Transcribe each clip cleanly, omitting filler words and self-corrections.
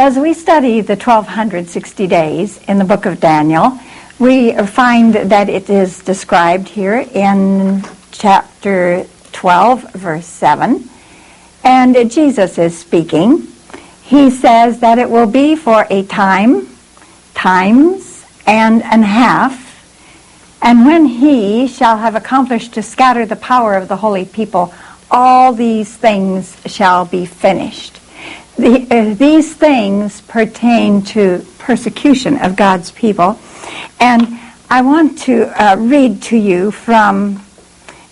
As we study the 1260 days in the book of Daniel, we find that it is described here in chapter 12, verse 7. And Jesus is speaking. He says that it will be for a time, times, and an half, and when he shall have accomplished to scatter the power of the holy people, all these things shall be finished. These things pertain to persecution of God's people. And I want to read to you from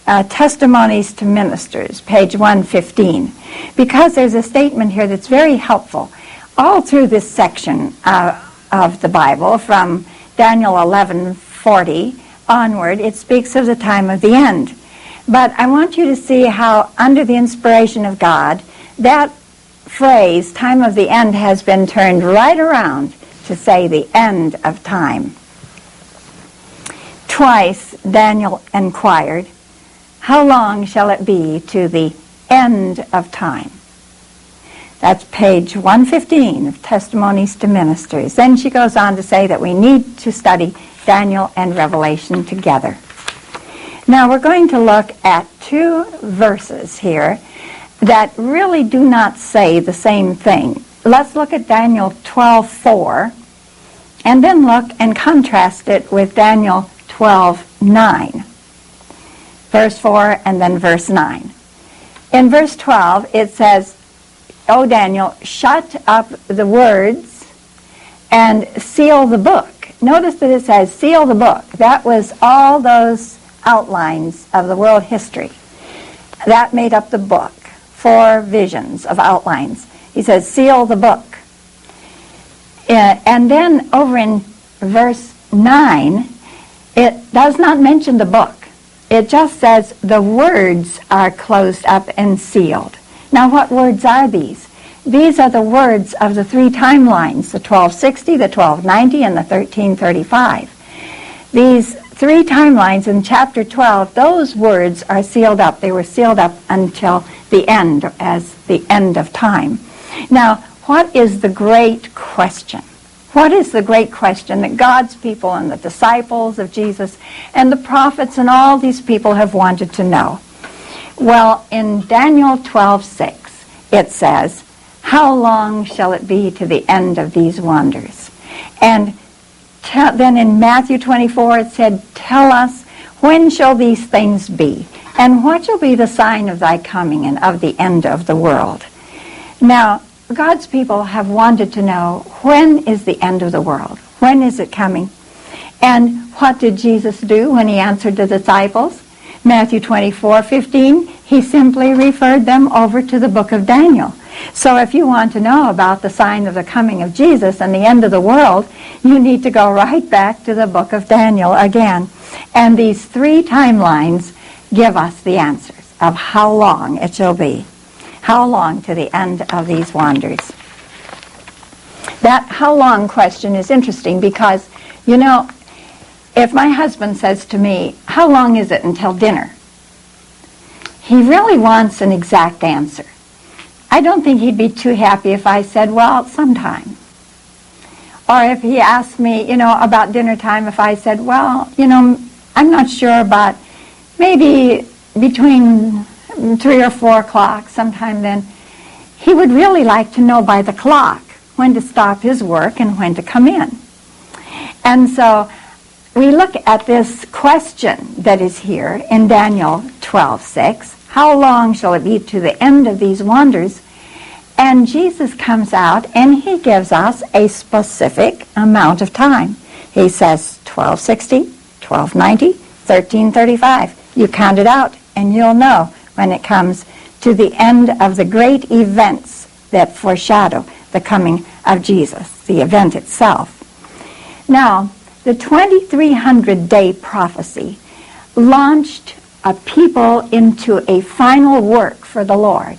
Testimonies to Ministers, page 115, because there's a statement here that's very helpful. All through this section of the Bible, from Daniel 11:40 onward, it speaks of the time of the end. But I want you to see how, under the inspiration of God, that phrase, time of the end, has been turned right around to say the end of time. Twice Daniel inquired, how long shall it be to the end of time? That's page 115 of Testimonies to Ministers. Then she goes on to say that we need to study Daniel and Revelation together. Now we're going to look at two verses here that really do not say the same thing. Let's look at Daniel 12:4 and then look and contrast it with Daniel 12:9. Verse 4 and then verse 9. In verse 12 it says, O Daniel, shut up the words and seal the book. Notice that it says seal the book. That was all those outlines of the world history. That made up the book. 4 visions of outlines. He says seal the book. And then over in verse 9, it does not mention the book. It just says the words are closed up and sealed. Now what words are these? These are the words of the 3 timelines, the 1260, the 1290, and the 1335. These 3 timelines in chapter 12, those words are sealed up. They were sealed up until the end, as the end of time. Now, what is the great question? What is the great question that God's people and the disciples of Jesus and the prophets and all these people have wanted to know? Well, in Daniel 12:6, it says, how long shall it be to the end of these wonders? And then in Matthew 24, it said, tell us, when shall these things be? And what shall be the sign of thy coming and of the end of the world? Now, God's people have wanted to know, when is the end of the world? When is it coming? And what did Jesus do when he answered the disciples? Matthew 24:15, he simply referred them over to the book of Daniel. So if you want to know about the sign of the coming of Jesus and the end of the world, you need to go right back to the book of Daniel again. And these 3 timelines give us the answers of how long it shall be. How long to the end of these wonders? That how long question is interesting because, you know, if my husband says to me, how long is it until dinner? He really wants an exact answer. I don't think he'd be too happy if I said, well, sometime. Or if he asked me, about dinner time, if I said, well, I'm not sure, but maybe between 3 or 4 o'clock, sometime then, he would really like to know by the clock when to stop his work and when to come in. And so we look at this question that is here in Daniel 12:6. How long shall it be to the end of these wonders? And Jesus comes out and he gives us a specific amount of time. He says 1260, 1290, 1335. You count it out and you'll know when it comes to the end of the great events that foreshadow the coming of Jesus, the event itself. Now, the 2300-day prophecy launched a people into a final work for the Lord.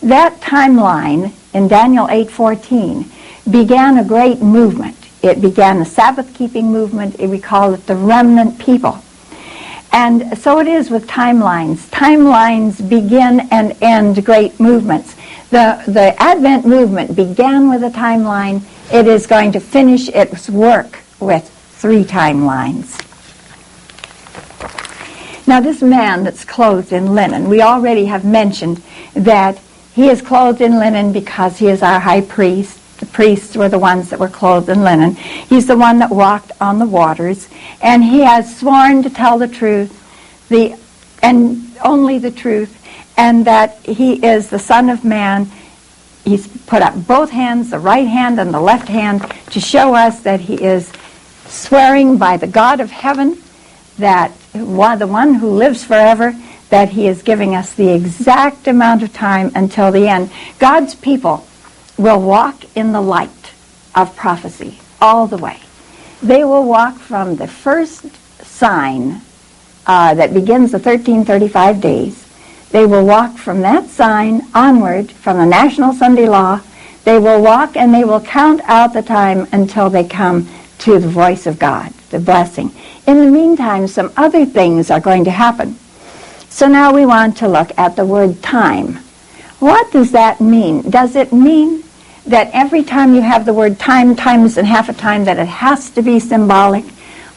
That timeline in Daniel 8:14 began a great movement. It began the Sabbath-keeping movement. We call it the remnant people. And so it is with timelines. Timelines begin and end great movements. The Advent movement began with a timeline. It is going to finish its work with 3 timelines. Now this man that's clothed in linen, we already have mentioned that he is clothed in linen because he is our high priest. The priests were the ones that were clothed in linen. He's the one that walked on the waters, and he has sworn to tell the truth, and only the truth, and that he is the Son of Man. He's put up both hands, the right hand and the left hand, to show us that he is swearing by the God of heaven, that the one who lives forever, that he is giving us the exact amount of time until the end. God's people will walk in the light of prophecy all the way. They will walk from the first sign that begins the 1335 days. They will walk from that sign onward, from the National Sunday Law. They will walk and they will count out the time until they come to the voice of God, the blessing. In the meantime, some other things are going to happen. So now we want to look at the word time. What does that mean? Does it mean that every time you have the word time, times and half a time, that it has to be symbolic?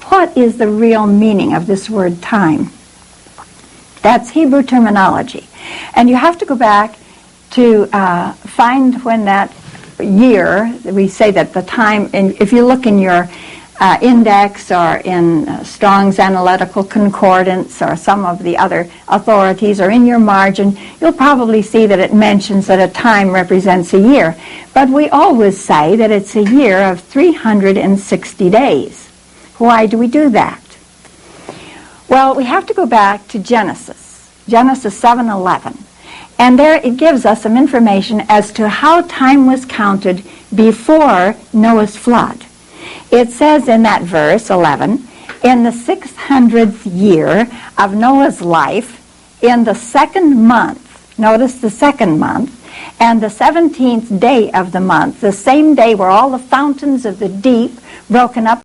What is the real meaning of this word time? That's Hebrew terminology. And you have to go back to find when that year, we say that the time, and if you look in your index or in Strong's Analytical Concordance or some of the other authorities or in your margin, you'll probably see that it mentions that a time represents a year. But we always say that it's a year of 360 days. Why do we do that? Well, we have to go back to Genesis 7:11. And there it gives us some information as to how time was counted before Noah's flood. It says in that verse 11, in the 600th year of Noah's life, in the 2nd month, notice the 2nd month, and the 17th day of the month, the same day were all the fountains of the deep broken up